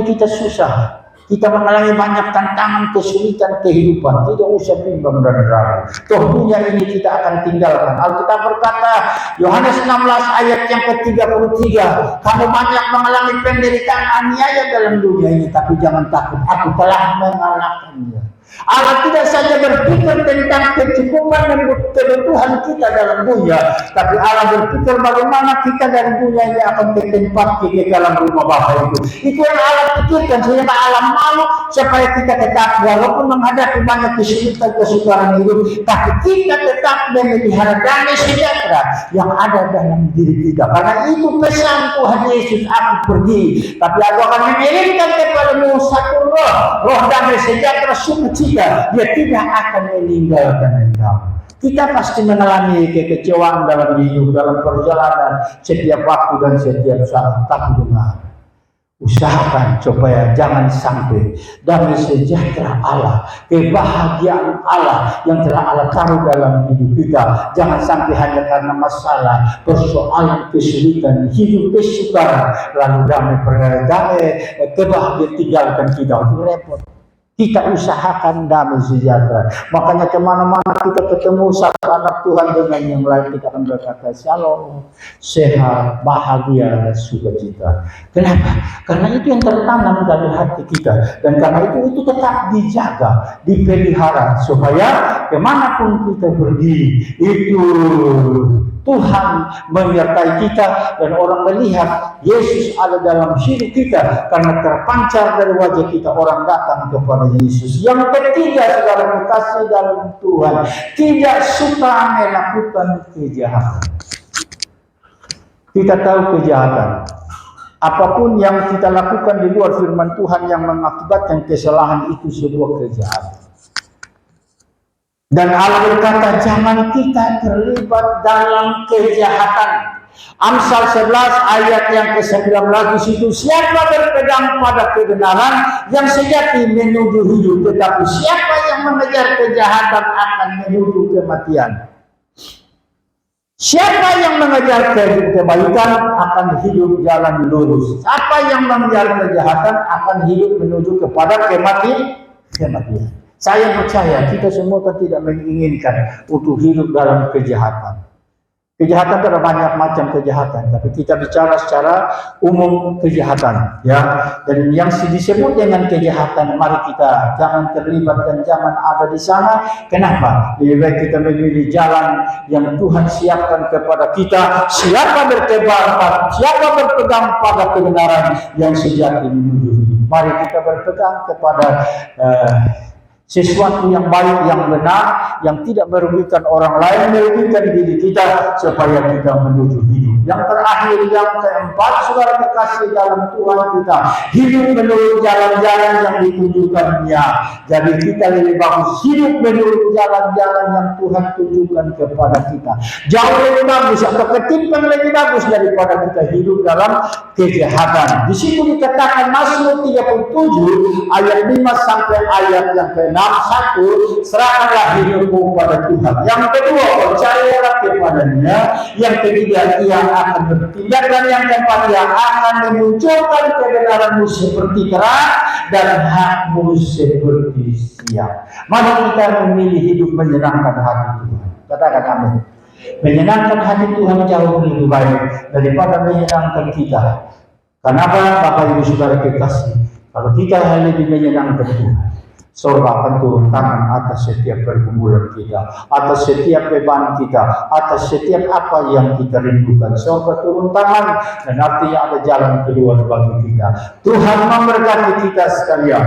kita susah, kita mengalami banyak tantangan, kesulitan kehidupan, tidak usah bimbang dan ragu. Toh dunia ini kita akan tinggalkan. Alkitab berkata, Yohanes 16 ayat yang ke-33, kamu banyak mengalami penderitaan aniaya dalam dunia ini, tapi jangan takut, aku telah mengalahkannya. Allah tidak saja berpikir tentang kecukupan dan kebutuhan kita dalam dunia, tapi Allah berpikir bagaimana kita dari dunia ini akan ditempatkan ke dalam rumah Bapa itu. Itu yang Allah pikirkan, sehingga Allah mau supaya kita tetap walaupun menghadapi banyak kesulitan kesukaran hidup, tapi kita tetap memelihara damai sejahtera yang ada dalam diri kita. Karena itu pesan Tuhan Yesus, aku pergi, tapi aku akan mengirimkan kepadamu satu roh damai sejahtera sukacita. Dia tidak akan meninggalkan engkau. Kita pasti mengalami kekecewaan dalam hidup, dalam perjalanan, setiap waktu dan setiap saat. Tapi dengar, usahakan supaya jangan sampai damai sejahtera Allah, kebahagiaan Allah yang telah Allah taruh dalam hidup kita, jangan sampai hanya karena masalah, persoalan, kesulitan, hidup kesukaran, lalu damai kebahagiaan tinggalkan kita. Itu repot. Kita usahakan damai sejahtera. Makanya kemana-mana kita ketemu satu anak Tuhan dengan yang lain, kita akan berkata shalom, sehat, bahagia, sukacita. Kenapa? Karena itu yang tertanam dari hati kita. Dan karena itu tetap dijaga, dipelihara. Supaya kemanapun kita pergi, itu Tuhan menyertai kita dan orang melihat Yesus ada dalam hidup kita. Karena terpancar dari wajah kita, orang datang kepada Yesus. Yang ketiga, saudara kekasih dalam Tuhan, tidak suka melakukan kejahatan. Kita tahu kejahatan. Apapun yang kita lakukan di luar firman Tuhan yang mengakibatkan kesalahan itu sebuah kejahatan. Dan Allah berkata, jangan kita terlibat dalam kejahatan. Amsal 11 ayat yang ke-19 di situ, siapa berpegang pada kebenaran yang sejati menuju hidup, tetapi siapa yang mengejar kejahatan akan menuju kematian. Siapa yang mengejar kebaikan akan hidup jalan lurus. Siapa yang mengejar kejahatan akan hidup menuju kepada kematian. Saya percaya kita semua kan tidak menginginkan untuk hidup dalam kejahatan. Kejahatan ada banyak macam kejahatan, tapi kita bicara secara umum kejahatan, ya. Dan yang disebut dengan kejahatan, mari kita jangan terlibat dan jangan ada di sana. Kenapa? Lebih baik kita memilih jalan yang Tuhan siapkan kepada kita. Siapa berpegang pada kebenaran yang sejati menuju hidup. Mari kita berpegang kepada sesuatu yang baik, yang benar, yang tidak merugikan orang lain, merugikan diri kita, supaya kita menuju hidup. Yang terakhir, yang keempat, saudara kekasih dalam Tuhan, kita hidup menurut jalan-jalan yang ditunjukkan-Nya. Jadi kita lebih bagus hidup menurut jalan-jalan yang Tuhan tunjukkan kepada kita. Jauh lebih bagus atau ketimbang lebih bagus daripada kita hidup dalam kejahatan. Di situ dikatakan Mazmur 37 ayat 5 sampai ayat yang ke-6. 1. Serahkanlah hidupmu pada Tuhan. Yang kedua, percayalah kepadanya. Yang ketiga, Ia akan bertindak. Dan yang keempat, Ia akan memunculkan kebenaranmu seperti terang dan hakmu seperti siang. Mari kita memilih hidup menyenangkan hati Tuhan. Katakan amin. Menyenangkan hati Tuhan jauh lebih baik daripada menyenangkan kita. Kenapa, Bapak Ibu Saudara kekasih? Kalau kita lebih menyenangkan Tuhan, Surga akan turun tangan atas setiap pergumulan kita, atas setiap beban kita, atas setiap apa yang kita rindukan. Surga turun tangan, dan artinya ada jalan keluar bagi kita. Tuhan memberkati kita sekalian.